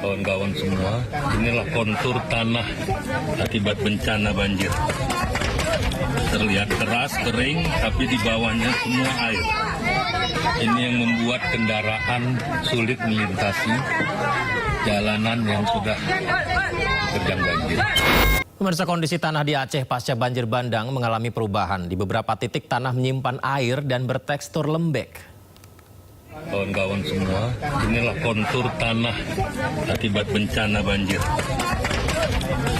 Kawan-kawan semua, inilah kontur tanah akibat bencana banjir. Terlihat keras, kering, tapi di bawahnya semua air. Ini yang membuat kendaraan sulit melintasi jalanan yang sudah terjang banjir. Pemirsa, kondisi tanah di Aceh pasca banjir bandang mengalami perubahan. Di beberapa titik tanah menyimpan air dan bertekstur lembek. Kawan-kawan semua, inilah kontur tanah akibat bencana banjir.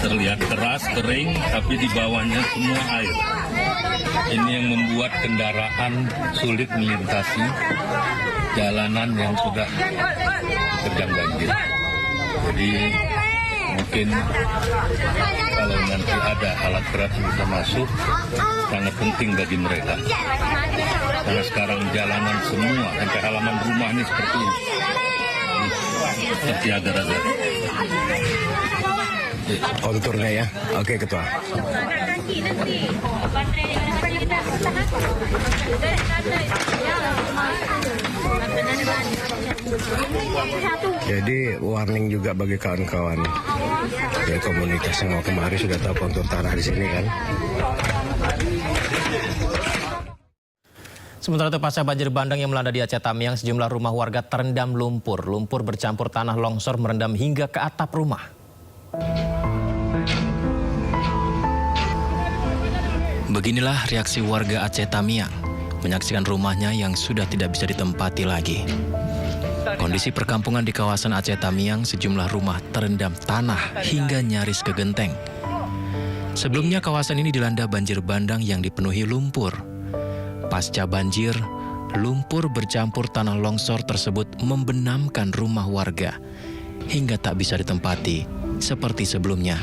Terlihat keras, kering, tapi di bawahnya semua air. Ini yang membuat kendaraan sulit melintasi jalanan yang sudah terjang banjir. Jadi mungkin kalau nanti ada alat berat yang bisa masuk, sangat penting bagi mereka. Karena sekarang jalanan semua, sampai halaman rumahnya seperti ini. Seperti agar-agar. Konturnya ya. Oke, Ketua. Jadi warning juga bagi kawan-kawan ya, komunitas yang mau kemari sudah tahu kontur tanah di sini kan. Sementara itu pasca banjir bandang yang melanda di Aceh Tamiang, sejumlah rumah warga terendam lumpur. Lumpur bercampur tanah longsor merendam hingga ke atap rumah. Beginilah reaksi warga Aceh Tamiang menyaksikan rumahnya yang sudah tidak bisa ditempati lagi. Kondisi perkampungan di kawasan Aceh Tamiang, sejumlah rumah terendam tanah hingga nyaris ke genteng. Sebelumnya kawasan ini dilanda banjir bandang yang dipenuhi lumpur. Pasca banjir, lumpur bercampur tanah longsor tersebut membenamkan rumah warga hingga tak bisa ditempati seperti sebelumnya.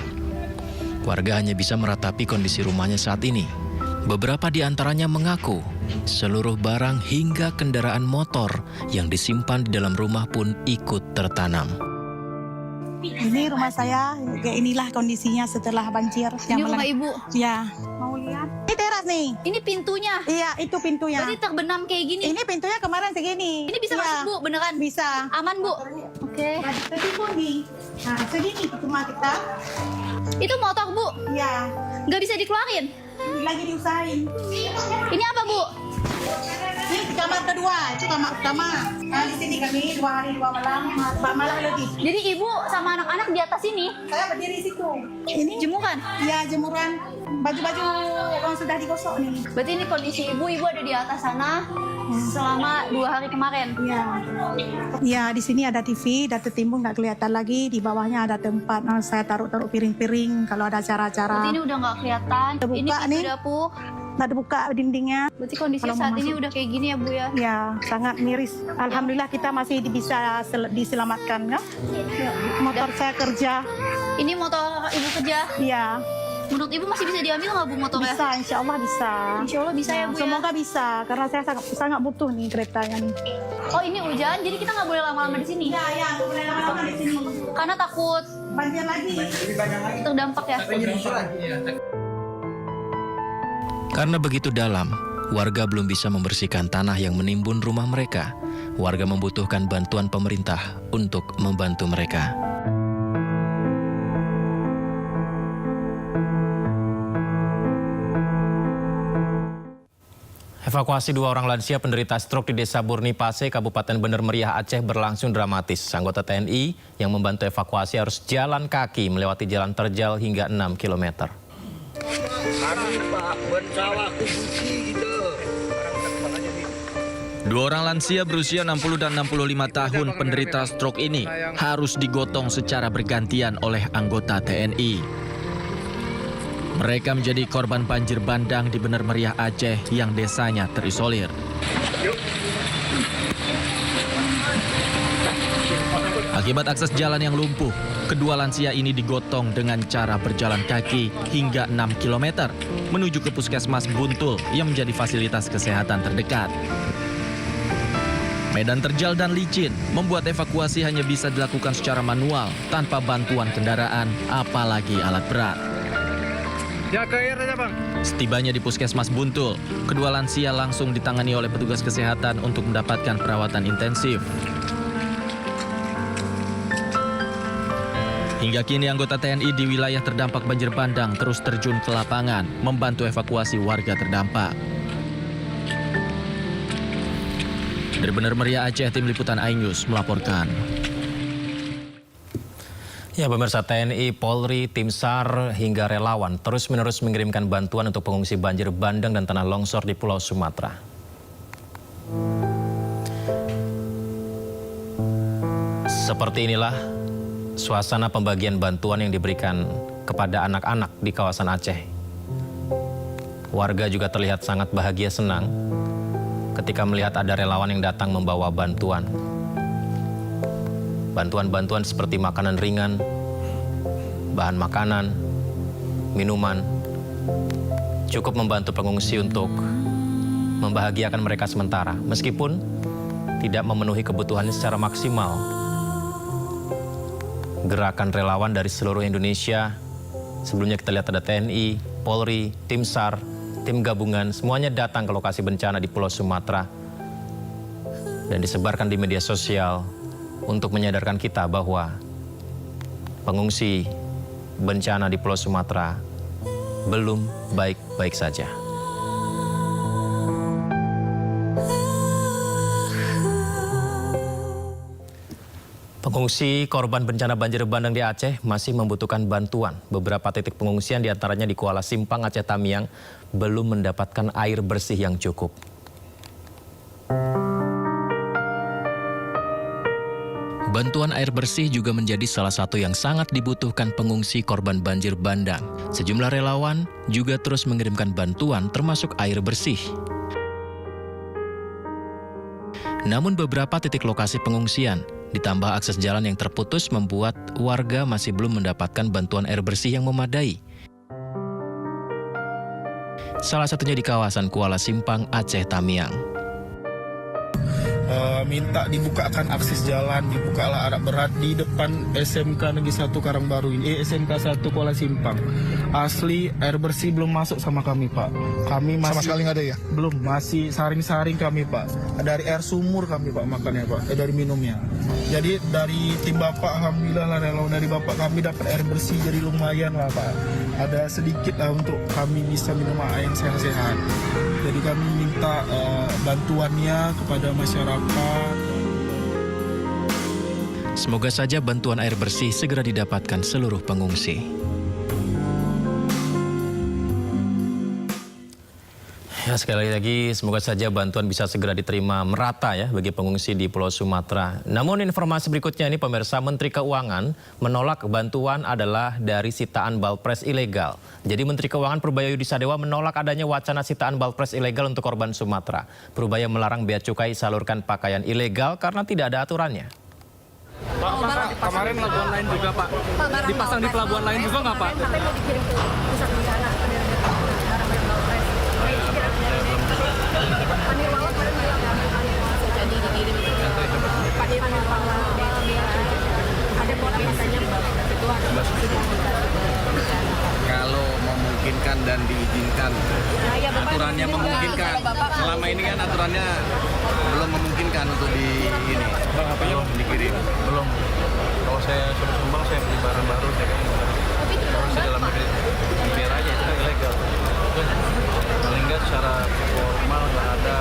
Warga hanya bisa meratapi kondisi rumahnya saat ini. Beberapa di antaranya mengaku seluruh barang hingga kendaraan motor yang disimpan di dalam rumah pun ikut tertanam. Ini rumah saya, kayak inilah kondisinya setelah banjir. Ini rumah ibu? Ya. Mau lihat? Ini teras nih. Ini pintunya? Iya, itu pintunya. Berarti terbenam kayak gini? Ini pintunya kemarin segini. Ini bisa masuk, Bu? Beneran? Bisa. Aman, Bu? Oke. Tadi pun nih. Nah, segini rumah kita. Itu motor, Bu? Iya. Nggak bisa dikeluarin? Lagi diusahain. Ini apa, Bu? Ini kamar kedua, itu kamar pertama. Nah, di sini kami 2 hari 2 malam, malam lebih. Jadi ibu sama anak-anak di atas ini? Saya berdiri situ. Ini Jemuran? ya jemuran. Baju-baju yang sudah digosok nih. Berarti ini kondisi ibu ada di atas sana selama 2 hari kemarin? Ya. Ya, di sini ada TV, udah tertimbun nggak kelihatan lagi. Di bawahnya ada tempat saya taruh piring-piring kalau ada acara-acara. Berarti ini udah nggak kelihatan? Terbuka ini pintu nih. dapur? Nggak terbuka dindingnya. Berarti kondisinya Kalau saat mau ini masuk. udah kayak gini ya, Bu ya? Ya, sangat miris. Alhamdulillah kita masih bisa diselamatkan ya. Motor saya kerja. Ini motor ibu kerja? Ya, Menurut ibu masih bisa diambil nggak, Bu, motornya? bisa, insya Allah bisa. Insya Allah bisa ya, Bu ya? Semoga bisa, karena saya sangat butuh nih keretanya nih. Oh, ini hujan, jadi kita nggak boleh lama-lama di sini? Ya, boleh lama-lama di sini. Karena takut Banjir lagi. terdampak ya? Karena begitu dalam, warga belum bisa membersihkan tanah yang menimbun rumah mereka. Warga membutuhkan bantuan pemerintah untuk membantu mereka. Evakuasi 2 orang lansia penderita stroke di Desa Burni Pase, Kabupaten Bener Meriah, Aceh berlangsung dramatis. Anggota TNI yang membantu evakuasi harus jalan kaki melewati jalan terjal hingga 6 km. Dua orang lansia berusia 60 dan 65 tahun penderita stroke ini harus digotong secara bergantian oleh anggota TNI. Mereka menjadi korban banjir bandang di Bener Meriah, Aceh yang desanya terisolir. Akibat akses jalan yang lumpuh, kedua lansia ini digotong dengan cara berjalan kaki hingga 6 km menuju ke Puskesmas Buntul yang menjadi fasilitas kesehatan terdekat. Medan terjal dan licin membuat evakuasi hanya bisa dilakukan secara manual tanpa bantuan kendaraan, apalagi alat berat. Setibanya di Puskesmas Buntul, kedua lansia langsung ditangani oleh petugas kesehatan untuk mendapatkan perawatan intensif. Hingga kini anggota TNI di wilayah terdampak banjir bandang terus terjun ke lapangan membantu evakuasi warga terdampak. Dari Bener Meriah Aceh, tim liputan iNews melaporkan. Ya, pemirsa, TNI, Polri, tim SAR hingga relawan terus-menerus mengirimkan bantuan untuk pengungsi banjir bandang dan tanah longsor di Pulau Sumatera. Seperti inilah suasana pembagian bantuan yang diberikan kepada anak-anak di kawasan Aceh. Warga juga terlihat sangat bahagia senang ketika melihat ada relawan yang datang membawa bantuan. Bantuan-bantuan seperti makanan ringan, bahan makanan, minuman, cukup membantu pengungsi untuk membahagiakan mereka sementara, meskipun tidak memenuhi kebutuhannya secara maksimal. Gerakan relawan dari seluruh Indonesia, sebelumnya kita lihat ada TNI, Polri, tim SAR, tim gabungan, semuanya datang ke lokasi bencana di Pulau Sumatera dan disebarkan di media sosial untuk menyadarkan kita bahwa pengungsi bencana di Pulau Sumatera belum baik-baik saja. Pengungsi korban bencana banjir bandang di Aceh masih membutuhkan bantuan. Beberapa titik pengungsian diantaranya di Kuala Simpang, Aceh Tamiang, belum mendapatkan air bersih yang cukup. Bantuan air bersih juga menjadi salah satu yang sangat dibutuhkan pengungsi korban banjir bandang. Sejumlah relawan juga terus mengirimkan bantuan termasuk air bersih. Namun beberapa titik lokasi pengungsian ditambah akses jalan yang terputus membuat warga masih belum mendapatkan bantuan air bersih yang memadai. Salah satunya di kawasan Kuala Simpang, Aceh Tamiang. Minta dibukakan akses jalan, dibukalah arak berat di depan SMK Negeri 1 Karangbaru ini, SMK 1 Kuala Simpang. Asli air bersih belum masuk sama kami, Pak. Kami masih sama sekali nggak ada ya? Belum, masih saring-saring kami, Pak. Dari air sumur kami, Pak, makannya, Pak. Dari minumnya. Jadi dari tim Bapak, alhamdulillah lah, relawan dari Bapak kami dapat air bersih, jadi lumayan lah, Pak. Ada sedikit lah untuk kami bisa minum air yang sehat-sehat. Jadi kami minta bantuannya kepada masyarakat. Semoga saja bantuan air bersih segera didapatkan seluruh pengungsi. Ya, sekali lagi semoga saja bantuan bisa segera diterima merata ya bagi pengungsi di Pulau Sumatera. Namun informasi berikutnya ini pemirsa, Menteri Keuangan menolak bantuan adalah dari sitaan balpres ilegal. Jadi Menteri Keuangan Purbaya Yudhisadewa menolak adanya wacana sitaan balpres ilegal untuk korban Sumatera. Purbaya melarang bea cukai salurkan pakaian ilegal karena tidak ada aturannya. Pak, kemarin pelabuhan lain juga Pak, dipasang di pelabuhan lain juga nggak Pak? Sampai mau dikirim ke pusat bencana, barang-barang balpres. Pak Nirwawan kemarin bilang jadi dikirim Pak Nirwawan ada pola katanya itu ada kalau memungkinkan dan diizinkan. Aturannya memungkinkan. Selama ini kan aturannya belum memungkinkan untuk belum dikirim. Belum. Kalau saya suruh sumbang, saya beli barang baru, saya harus di dalam negeri. Biar aja itu kan ilegal. Paling nggak secara formal nggak ada